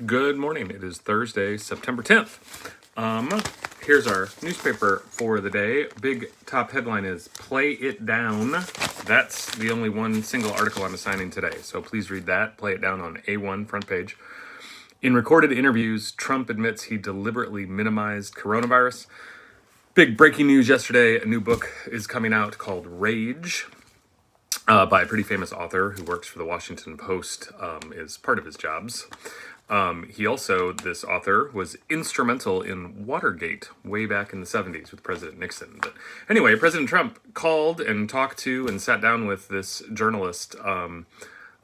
Good morning. It is Thursday, September 10th. Here's our newspaper for the day. Big top headline is Play It Down. That's the only one single article I'm assigning today, so please read that. Play It Down on A1 front page. In recorded interviews, Trump admits he deliberately minimized coronavirus. Big breaking news yesterday. A new book is coming out called Rage by a pretty famous author who works for the Washington Post, is part of his jobs. He also, this author, was instrumental in Watergate way back in the 70s with President Nixon. But anyway, President Trump called and talked to and sat down with this journalist a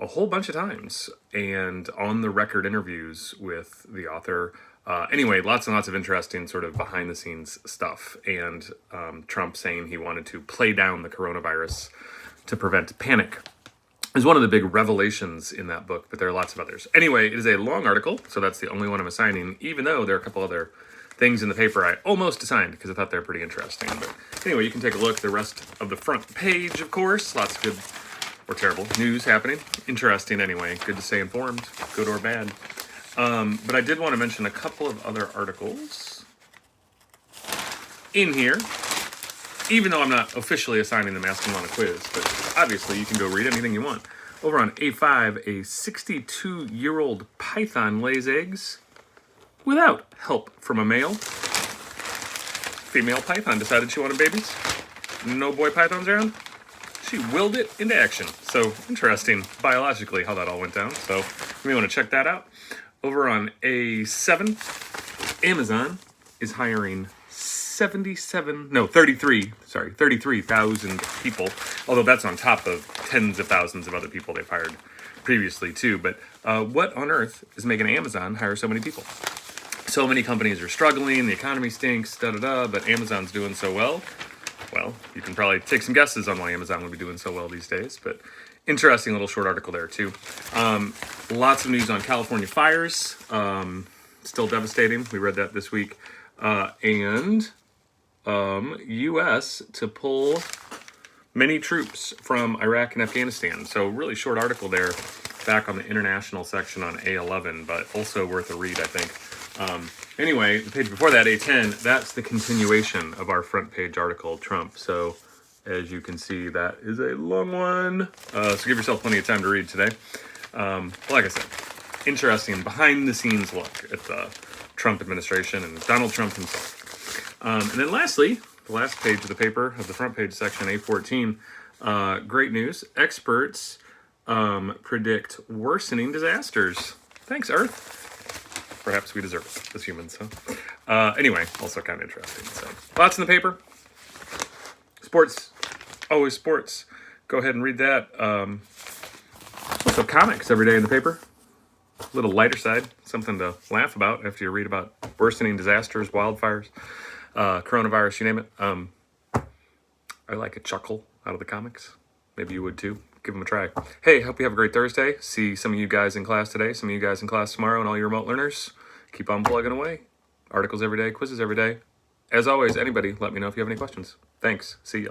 whole bunch of times, and on the record interviews with the author. Anyway, lots and lots of interesting sort of behind the scenes stuff. And Trump saying he wanted to play down the coronavirus to prevent panic is one of the big revelations in that book, but there are lots of others. Anyway, it is a long article, so that's the only one I'm assigning, even though there are a couple other things in the paper I almost assigned because I thought they were pretty interesting. But anyway, you can take a look at the rest of the front page, of course. Lots of good or terrible news happening. Interesting anyway. Good to stay informed, good or bad. But I did want to mention a couple of other articles in here, even though I'm not officially assigning them, asking them on a quiz, but obviously you can go read anything you want. Over on A5, a 62-year-old python lays eggs without help from a male. Female python decided she wanted babies. No boy pythons around. She willed it into action. So interesting biologically how that all went down. So you may want to check that out. Over on A7, Amazon is hiring 33,000 people, although that's on top of tens of thousands of other people they've hired previously too. But what on earth is making Amazon hire so many people? So many companies are struggling, the economy stinks, but Amazon's doing so well. Well, you can probably take some guesses on why Amazon would be doing so well these days, but interesting little short article there too. Lots of news on California fires, still devastating. We read that this week. And U.S. to pull many troops from Iraq and Afghanistan. So really short article there back on the international section on A11, but also worth a read, I think. Anyway, the page before that, A10, that's the continuation of our front page article, Trump. So as you can see, that is a long one. So give yourself plenty of time to read today. Like I said, interesting behind the scenes look at the Trump administration and Donald Trump himself. And then lastly, the last page of the paper, of the front page section, A14, great news. Experts predict worsening disasters. Thanks, Earth. Perhaps we deserve it as humans. Anyway, also kind of interesting. So lots in the paper. Sports, always sports. Go ahead and read that. Also comics every day in the paper. A little lighter side, something to laugh about after you read about worsening disasters, wildfires, coronavirus, you name it. I like a chuckle out of the comics. Maybe you would too. Give them a try. Hey, hope you have a great Thursday. See some of you guys in class today, some of you guys in class tomorrow, and all your remote learners. Keep on plugging away. Articles every day, quizzes every day. As always, anybody, let me know if you have any questions. Thanks. See ya.